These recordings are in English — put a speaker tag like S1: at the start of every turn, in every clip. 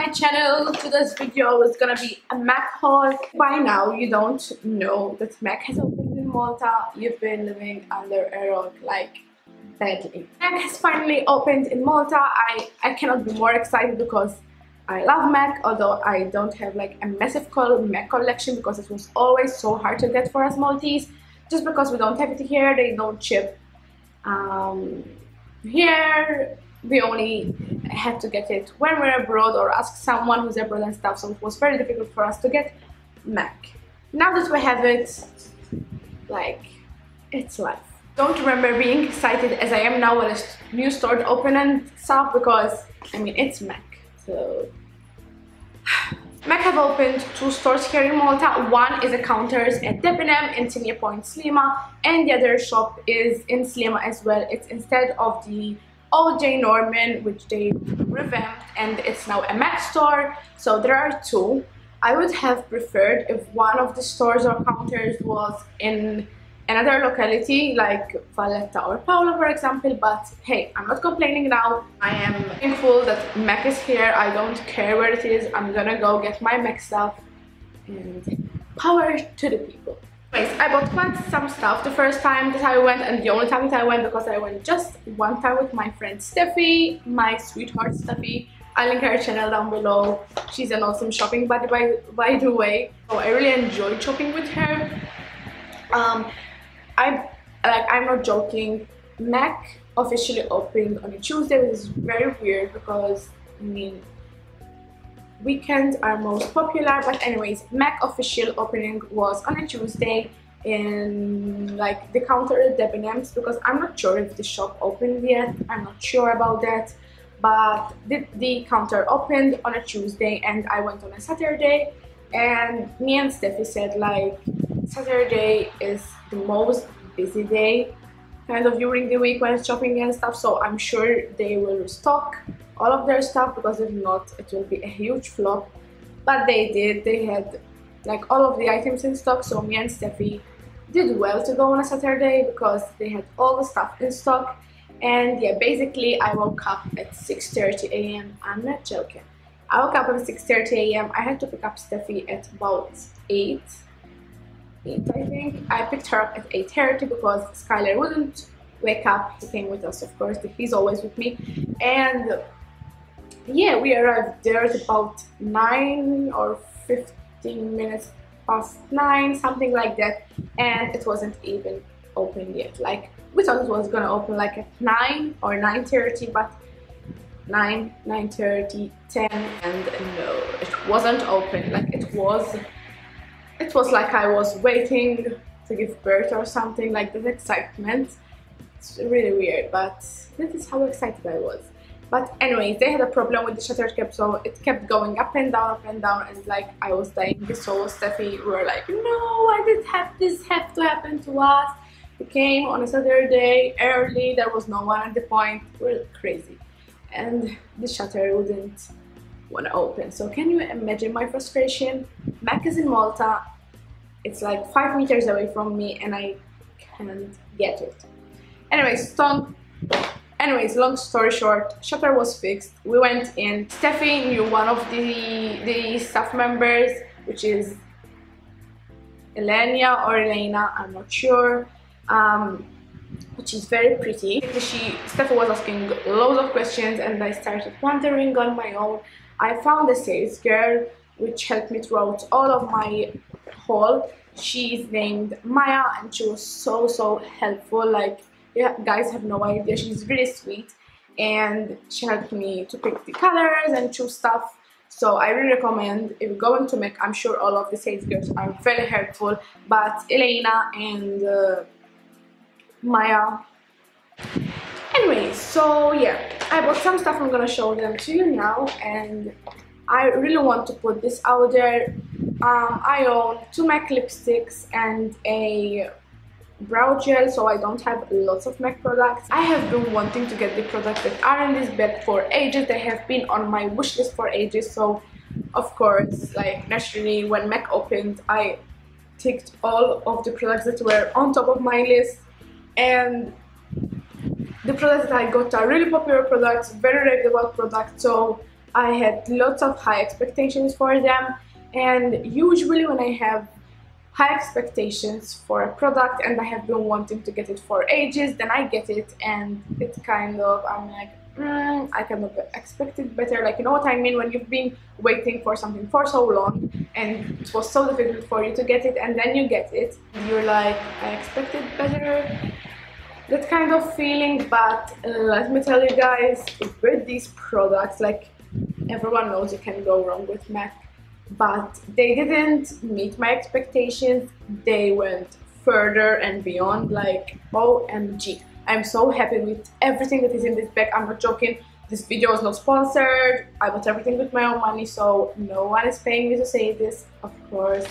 S1: my channel. Today's video is gonna be a MAC haul. By now you don't know that MAC has opened in Malta. You've been living under a rock like badly. MAC has finally opened in Malta. I cannot be more excited because I love MAC, although I don't have like a massive MAC collection because it was always so hard to get for us Maltese. Just because we don't have it here, they don't ship here. We only had to get it when we're abroad or ask someone who's abroad and stuff, so it was very difficult for us to get MAC. Now that we have it, like, it's life. Don't remember being excited as I am now when a new store open and stuff because, I mean, it's MAC. So, MAC have opened 2 stores here in Malta. One is a counters at Debenham in Senior Point Slima, and the other shop is in Slima as well. It's instead of the old J Norman, which they revamped, and it's now a MAC store. So there are 2. I would have preferred if one of the stores or counters was in another locality like Valletta or Paolo, for example, but hey, I'm not complaining now. I am thankful that MAC is here. I don't care where it is. I'm gonna go get my MAC stuff and power to the people. Anyways, I bought quite some stuff the first time that I went, and the only time that I went because I went just one time with my friend Steffi, my sweetheart Steffi. I'll link her channel down below. She's an awesome shopping buddy by the way. So I really enjoyed shopping with her. I'm not joking. MAC officially opened on a Tuesday, which is very weird because, I mean, weekends are most popular, but anyways, MAC official opening was on a Tuesday in like the counter at Debenhams, because I'm not sure if the shop opened yet. I'm not sure about that, but the counter opened on a Tuesday and I went on a Saturday, and me and Steffi said like Saturday is the most busy day kind of during the week when shopping and stuff, so I'm sure they will restock all of their stuff, because if not it will be a huge flop. But they did. They had like all of the items in stock, so me and Steffi did well to go on a Saturday because they had all the stuff in stock. And yeah, basically I woke up at 6:30 a.m. I'm not joking. I woke up at 6:30 a.m. I had to pick up Steffi at about 8 I think. I picked her up at 8:30 because Skylar wouldn't wake up. He came with us, of course, he's always with me. And yeah, we arrived there at about 9 or 15 minutes past 9, something like that, and it wasn't even open yet. Like, we thought it was gonna open like at 9 or 9:30, but 9, 9:30, 10, and no, it wasn't open. Like, it was like I was waiting to give birth or something, like that excitement. It's really weird, but this is how excited I was. But anyways, they had a problem with the shutter cap, so it kept going up and down, and like I was dying. So Steffi, we were like, no, why did this have to happen to us? We came on a Saturday early, there was no one at the point. We're crazy, and the shutter wouldn't want to open. So can you imagine my frustration? MAC is in Malta. It's like 5 meters away from me, and I can't get it. Anyways, long story short, shutter was fixed. We went in. Steffi knew one of the staff members, which is Elena or Elena, I'm not sure, which is very pretty. Steffi was asking loads of questions, and I started wandering on my own. I found a sales girl which helped me throughout all of my haul. She's named Maya, and she was so helpful. Like, yeah, guys have no idea. She's really sweet, and she helped me to pick the colors and choose stuff. So I really recommend, if you're going to MAC, I'm sure all of the sales girls are very helpful, but Elena and Maya. Anyway, so yeah, I bought some stuff. I'm gonna show them to you now, and I really want to put this out there. I own 2 MAC lipsticks and a brow gel, so I don't have lots of MAC products. I have been wanting to get the products that are in this bag for ages. They have been on my wish list for ages, so of course, like, naturally when MAC opened, I ticked all of the products that were on top of my list, and the products that I got are really popular products, very reputable products, so I had lots of high expectations for them, and usually when I have high expectations for a product and I have been wanting to get it for ages, then I get it and it's kind of, I'm like, I kind of expected better. Like, you know what I mean, when you've been waiting for something for so long and it was so difficult for you to get it, and then you get it, you're like, I expected better, that kind of feeling. But let me tell you guys, with these products, like, everyone knows you can go wrong with MAC, but they didn't meet my expectations. They went further and beyond. Like, OMG, I'm so happy with everything that is in this bag. I'm not joking. This video is not sponsored. I bought everything with my own money, so no one is paying me to say this, of course.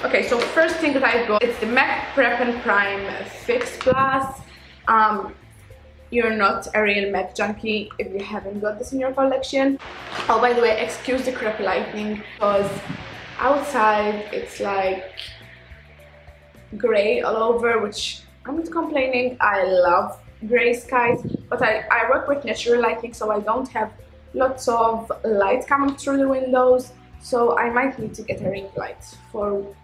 S1: Okay, so first thing that I got, it's the MAC Prep and Prime Fix Plus. You're not a real MAC junkie if you haven't got this in your collection. Oh, by the way, excuse the crappy lighting, because outside it's like gray all over, which I'm not complaining. I love gray skies, but I work with natural lighting, so I don't have lots of light coming through the windows, so I might need to get a ring light for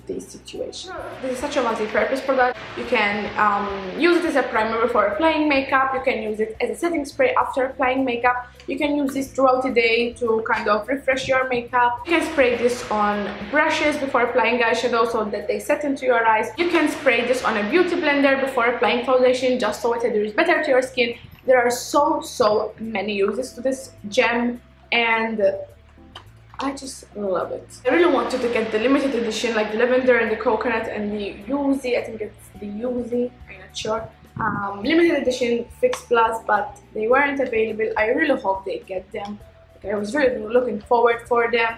S1: this situation. This is such a multi-purpose product. You can use it as a primer before applying makeup. You can use it as a setting spray after applying makeup. You can use this throughout the day to kind of refresh your makeup. You can spray this on brushes before applying eyeshadow so that they set into your eyes. You can spray this on a beauty blender before applying foundation just so it adheres better to your skin. There are so many uses to this gem, and I just love it. I really wanted to get the limited edition, like the lavender and the coconut and the yuzu. I think it's the yuzu, I'm not sure. Limited edition Fix Plus, but they weren't available. I really hope they get them. Like, I was really looking forward for them.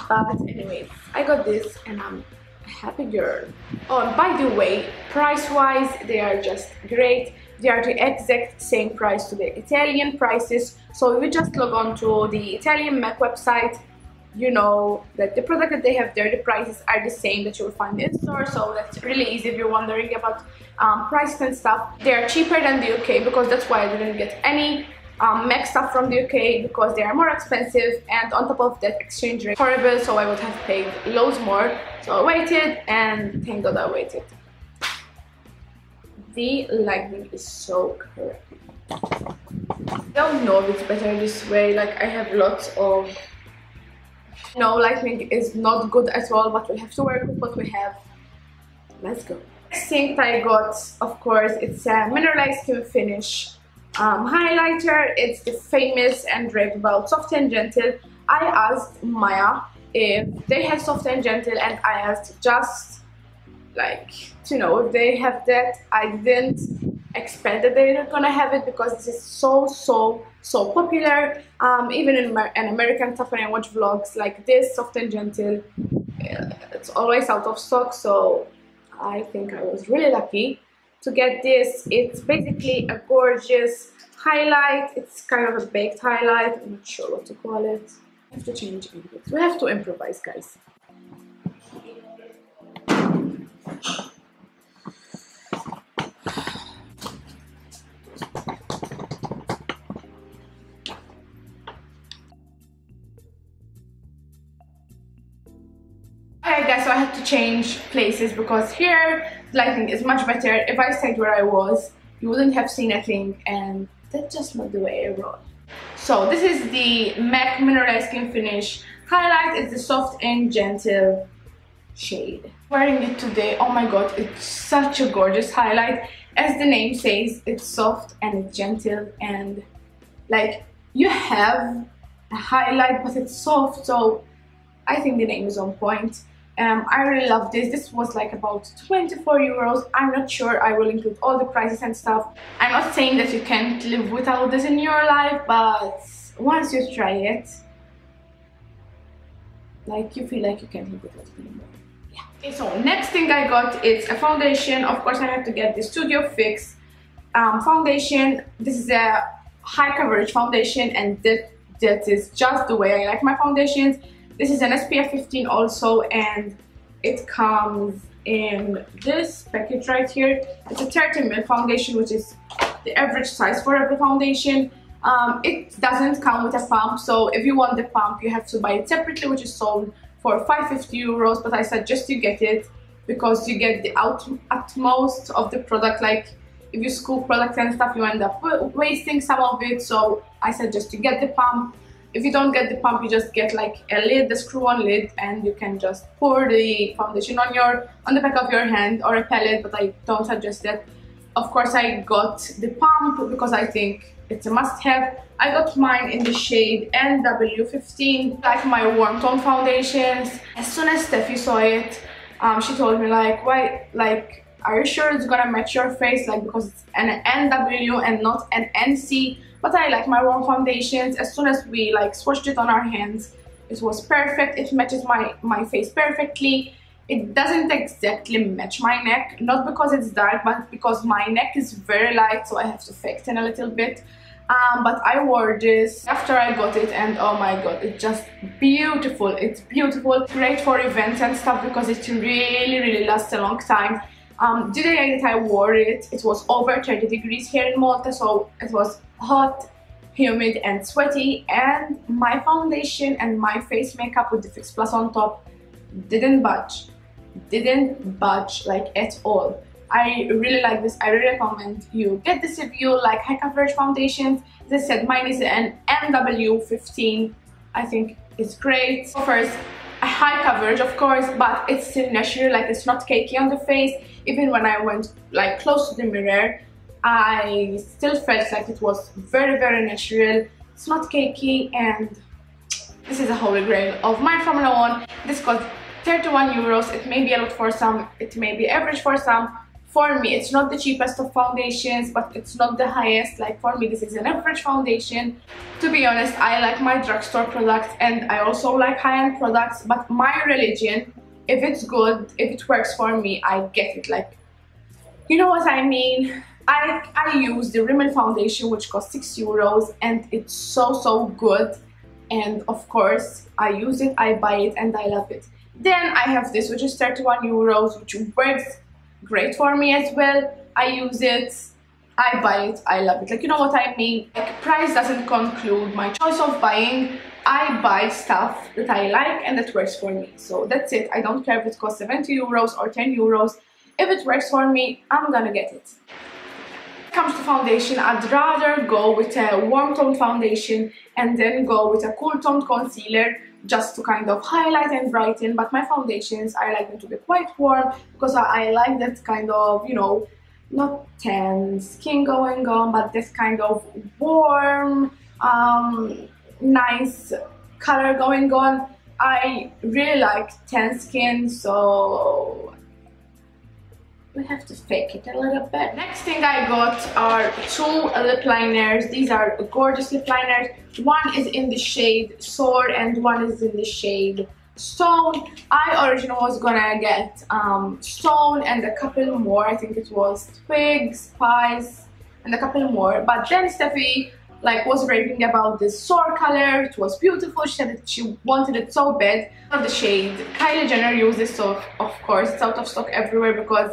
S1: But anyways, I got this and I'm a happy girl. Oh, and by the way, price-wise, they are just great. They are the exact same price to the Italian prices. So if you just log on to the Italian MAC website, you know that the product that they have there, the prices are the same that you will find in store, so that's really easy if you're wondering about prices and stuff. They are cheaper than the UK, because that's why I didn't get any MAC stuff from the UK, because they are more expensive, and on top of that, exchange rate horrible, so I would have paid loads more. So I waited, and thank God I waited. The lighting is so correct. I don't know if it's better this way. Like, I have lots of no, lighting is not good at all, but we'll have to work with what we have. Let's go. Next thing I got, of course, it's a mineralized skin finish highlighter. It's the famous and raved about Soft and Gentle. I asked Maya if they had Soft and Gentle, and I asked just like to know if they have that. I didn't expect that they were gonna have it, because this is so popular. Even in American stuff, when I watch vlogs like this, Soft and Gentle, it's always out of stock, so I think I was really lucky to get this. It's basically a gorgeous highlight. It's kind of a baked highlight. I'm not sure what to call it. I have to change it. We have to improvise, guys. Alright guys, so I had to change places because here lighting is much better. If I stayed where I was, you wouldn't have seen a thing, and that's just not the way I roll. So this is the MAC Mineralized Skin Finish highlight. It's the Soft and Gentle shade. Wearing it today, oh my god, it's such a gorgeous highlight. As the name says, it's soft and it's gentle, and like, you have a highlight but it's soft, so I think the name is on point. I really love this. This was like about 24 euros. I'm not sure. I will include all the prices and stuff. I'm not saying that you can't live without this in your life, but once you try it, like, you feel like you can't live without it anymore. Yeah. Okay, so next thing I got is a foundation. Of course, I have to get the Studio Fix foundation. This is a high coverage foundation, and that is just the way I like my foundations. This is an SPF 15 also, and it comes in this package right here. It's a 30 ml foundation, which is the average size for every foundation. It doesn't come with a pump, so if you want the pump you have to buy it separately, which is sold for 550 euros, but I suggest you get it because you get the utmost of the product. Like if you scoop product and stuff, you end up wasting some of it, so I suggest you get the pump. If you don't get the pump, you just get like a lid, the screw-on lid, and you can just pour the foundation on the back of your hand, or a palette, but I don't suggest that. Of course, I got the pump because I think it's a must-have. I got mine in the shade NW15, like my warm tone foundations. As soon as Steffi saw it, she told me like, why, like, are you sure it's gonna match your face? Like, because it's an NW and not an NC. But I like my warm foundations. As soon as we like swatched it on our hands, it was perfect. It matches my face perfectly. It doesn't exactly match my neck, not because it's dark, but because my neck is very light, so I have to fake tan a little bit. But I wore this after I got it, and oh my god, it's just beautiful. It's beautiful, great for events and stuff because it really lasts a long time. The day that I wore it, it was over 30 degrees here in Malta, so it was hot, humid and sweaty, and my foundation and my face makeup with the Fix Plus on top didn't budge like at all. I really like this. I really recommend you get this if you like high coverage foundations. As I said, mine is an NW15. I think it's great. Offers a high coverage, of course, but it's still natural, like it's not cakey on the face. Even when I went like close to the mirror, I still felt like it was very natural. It's not cakey, and this is a holy grail of my Formula 1. This cost 31 euros. It may be a lot for some, it may be average for some. For me, it's not the cheapest of foundations, but it's not the highest. Like for me, this is an average foundation. To be honest, I like my drugstore products and I also like high-end products, but my religion, if it's good, if it works for me, I get it. Like, you know what I mean? I use the Rimmel foundation, which costs 6 euros, and it's so good. And of course, I use it, I buy it, and I love it. Then I have this, which is 31 euros, which works great for me as well. I use it, I buy it, I love it. Like, you know what I mean? Like, price doesn't conclude my choice of buying. I buy stuff that I like and that works for me. So that's it. I don't care if it costs 70 euros or 10 euros. If it works for me, I'm gonna get it. When it comes to foundation, I'd rather go with a warm tone foundation and then go with a cool toned concealer just to kind of highlight and brighten. But my foundations, I like them to be quite warm because I like that kind of, you know, not tan skin going on, but this kind of warm, nice color going on. I really like tan skin, so we have to fake it a little bit. Next thing I got are 2 lip liners. These are gorgeous lip liners. One is in the shade Soar and one is in the shade Stone. I originally was gonna get Stone and a couple more. I think it was Twig, Spice, and a couple more. But then Steffi like was raving about this Soar color. It was beautiful. She said that she wanted it so bad. Of the shade Kylie Jenner uses, so of course it's out of stock everywhere because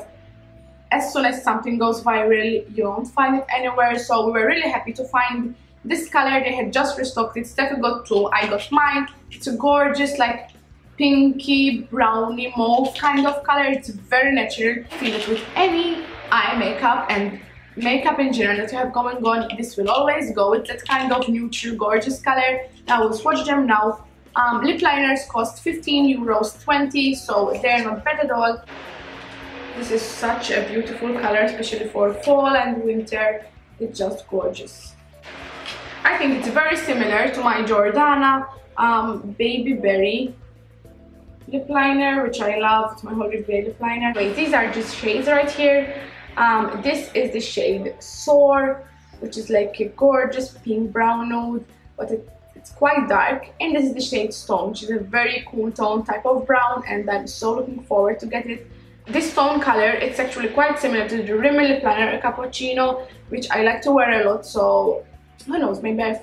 S1: as soon as something goes viral, you don't find it anywhere. So we were really happy to find this color. They had just restocked it. Steffi got 2, I got mine. It's a gorgeous, like, pinky, browny, mauve kind of color. It's very natural. Feel it with any eye makeup and makeup in general that you have going on. This will always go with that kind of neutral, gorgeous color. Now we'll swatch them now. Lip liners cost 15 euros 20, so they're not bad at all. This is such a beautiful color, especially for fall and winter. It's just gorgeous. I think it's very similar to my Jordana Baby Berry lip liner, which I love. It's my holy grail lip liner. Wait, these are just shades right here. This is the shade Soar, which is like a gorgeous pink brown nude, but it's quite dark. And this is the shade Stone, which is a very cool tone type of brown, and I'm so looking forward to get it. This tone color, it's actually quite similar to the Rimmel lip liner Cappuccino, which I like to wear a lot. So who knows, maybe I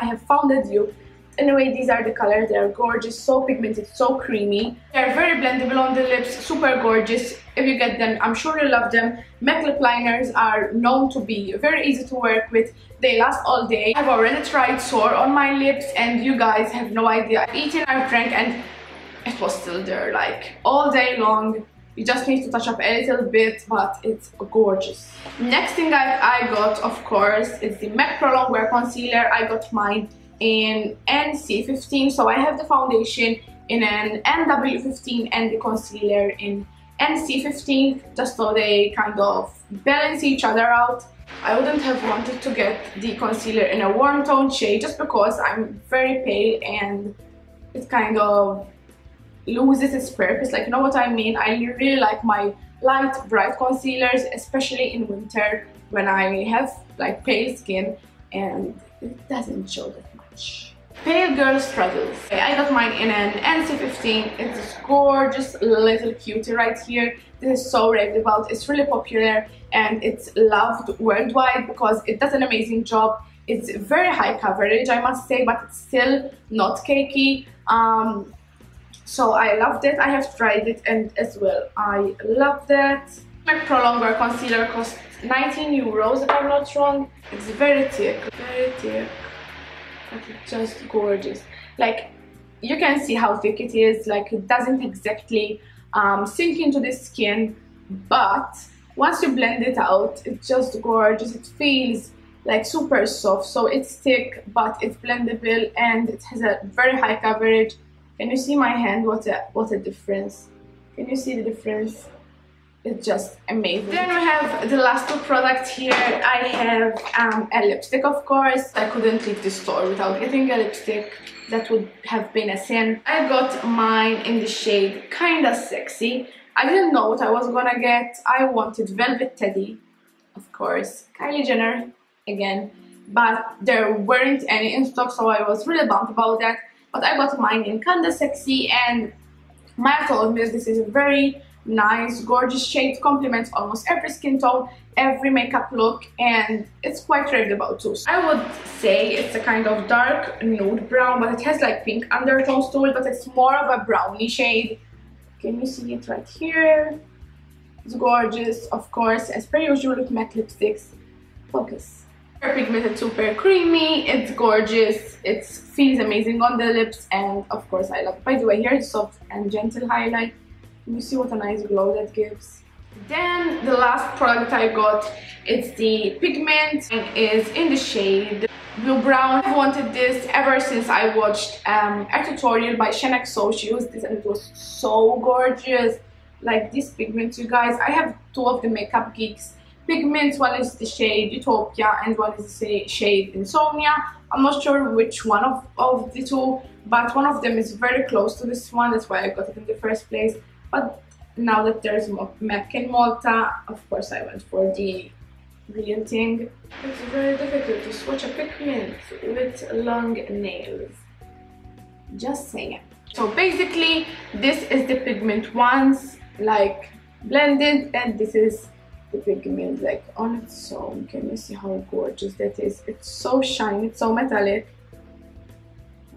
S1: have found a dupe. Anyway, these are the colors. They are gorgeous, so pigmented, so creamy. They're very blendable on the lips, super gorgeous. If you get them, I'm sure you'll love them. MAC lip liners are known to be very easy to work with. They last all day. I've already tried Soar on my lips, and you guys have no idea. I've eaten, I've drank, and it was still there, like, all day long. You just need to touch up a little bit, but it's gorgeous. Next thing I got, of course, is the MAC Pro Longwear Concealer. I got mine in NC15, so I have the foundation in an NW15 and the concealer in NC15, just so they kind of balance each other out. I wouldn't have wanted to get the concealer in a warm tone shade just because I'm very pale and it kind of loses its purpose, like, you know what I mean? I really like my light bright concealers, especially in winter when I have like pale skin and it doesn't show that much. Pale Girl Struggles. I got mine in an NC15. It's this gorgeous little cutie right here. This is so raved about. It's really popular and it's loved worldwide because it does an amazing job. It's very high coverage, I must say, but it's still not cakey. So I loved it. I have tried it and as well I love that. MAC Pro Longwear Concealer costs 19 euros if I'm not wrong. It's very thick, but it's just gorgeous. Like, you can see how thick it is. Like, it doesn't exactly sink into the skin, but once you blend it out, it's just gorgeous. It feels like super soft, so it's thick but it's blendable and it has a very high coverage. Can you see my hand? What a difference. Can you see the difference? It's just amazing. Then we have the last two products here. I have a lipstick, of course. I couldn't leave the store without getting a lipstick. That would have been a sin. I got mine in the shade Kinda Sexy. I didn't know what I was gonna get. I wanted Velvet Teddy, of course. Kylie Jenner again. But there weren't any in stock, so I was really bummed about that. But I got mine in Kinda Sexy, and Maya told me this is a very nice, gorgeous shade, complements almost every skin tone, every makeup look, and it's quite raved about too. I would say it's a kind of dark nude brown, but it has like pink undertones to it, but it's more of a brownie shade. Can you see it right here? It's gorgeous, of course, as per usual with MAC lipsticks. Focus. Super pigmented, super creamy, it's gorgeous, it feels amazing on the lips, and of course I love it. By the way, here's soft and gentle highlight. Can you see what a nice glow that gives? Then the last product I got, it's the Pigment, and is in the shade Blue Brown. I've wanted this ever since I watched a tutorial by Shanaxo. She used this and it was so gorgeous. Like this pigment, you guys. I have two of the Makeup Geeks pigments. One is the shade Utopia and one is the shade Insomnia. I'm not sure which one of the two, but one of them is very close to this one. That's why I got it in the first place. But now that there's MAC in Malta, of course I went for the real thing. It's very difficult to swatch a pigment with long nails. Just saying. So basically, this is the pigment once like blended, and this is the pigment like on its own. Can you see how gorgeous that is? It's so shiny, it's so metallic.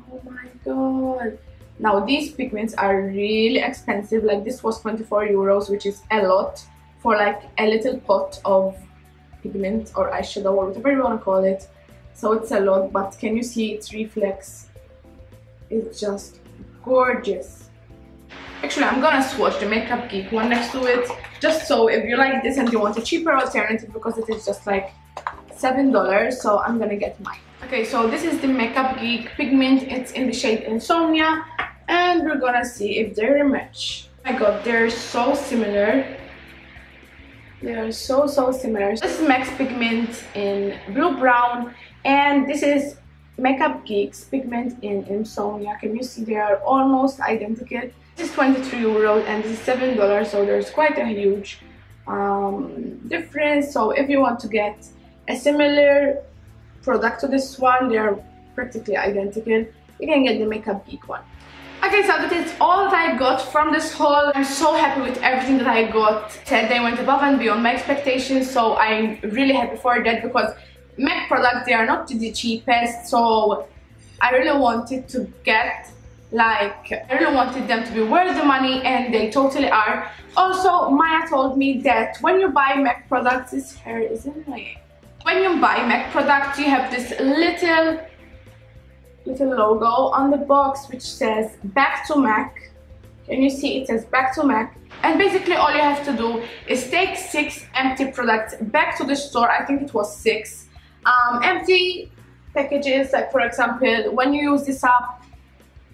S1: Oh my god. Now these pigments are really expensive. Like this was 24 euros, which is a lot for like a little pot of pigment or eyeshadow or whatever you want to call it. So it's a lot, but can you see its reflex? It's just gorgeous. Actually, I'm gonna swatch the Makeup Geek one next to it, just so if you like this and you want a cheaper alternative, because it is just like $7, so I'm gonna get mine. Okay, so this is the Makeup Geek pigment. It's in the shade Insomnia, and we're gonna see if they're a match. Oh my god, they're so similar. They are so similar. This is MAC's pigment in Blue Brown, and this is Makeup Geek's pigment in Insomnia. Can you see they are almost identical? This is 23 euros and this is $7, so there's quite a huge difference. So if you want to get a similar product to this one, they're practically identical, you can get the Makeup Geek one. Okay, so that is all that I got from this haul. I'm so happy with everything that I got. They went above and beyond my expectations, so I'm really happy for that, because MAC products, they are not the cheapest, so I really wanted to get, like, I really wanted them to be worth the money, and they totally are. Also, Maya told me that when you buy MAC products, this hair isn't like, when you buy MAC products, you have this little logo on the box which says back to MAC. Can you see it says back to MAC? And basically all you have to do is take 6 empty products back to the store. I think it was 6 empty packages. Like, for example, when you use this up,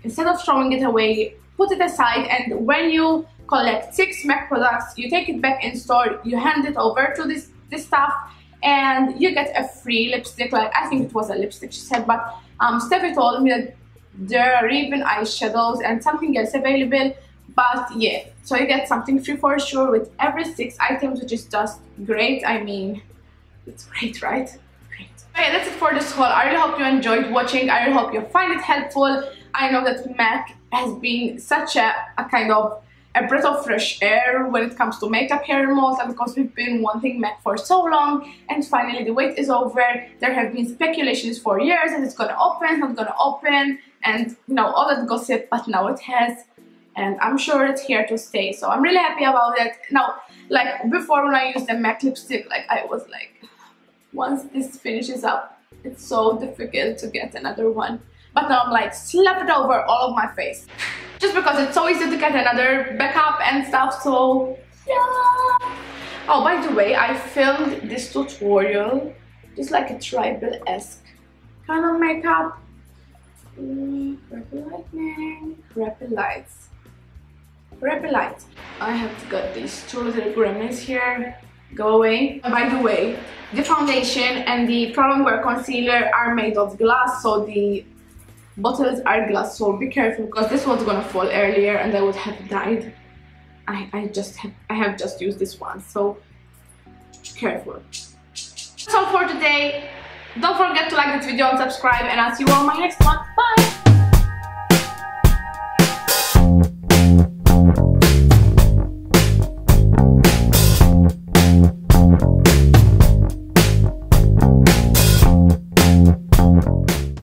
S1: instead of throwing it away, put it aside, and when you collect 6 MAC products, you take it back in store, you hand it over to this staff, and you get a free lipstick. Like, I think it was a lipstick, she said, but Steffi told me that there are even eyeshadows and something else available. But yeah, so you get something free for sure with every 6 items, which is just great. I mean, it's great, right? Great. So yeah, that's it for this haul. I really hope you enjoyed watching. I really hope you find it helpful. I know that MAC has been such a kind of a breath of fresh air when it comes to makeup here in Malta, because we've been wanting MAC for so long, and finally the wait is over. There have been speculations for years that it's gonna open, not gonna open, and you know, all that gossip, but now it has, and I'm sure it's here to stay. So I'm really happy about it. Now, like before, when I used the MAC lipstick, like I was like, once this finishes up, it's so difficult to get another one. But now I'm like, slap it over all of my face, just because it's so easy to get another backup and stuff. So yeah. Oh, by the way, I filmed this tutorial, just like a tribal-esque kind of makeup. Purple lightning, purple lights, purple lights. I have got these 2 little gremlins here. Go away. By the way, the foundation and the Problem Wear concealer are made of glass, so the bottles are glass, so be careful, because this was gonna fall earlier and I would have died. I have just used this one, so careful. That's all for today. Don't forget to like this video and subscribe, and I'll see you on my next one. Bye!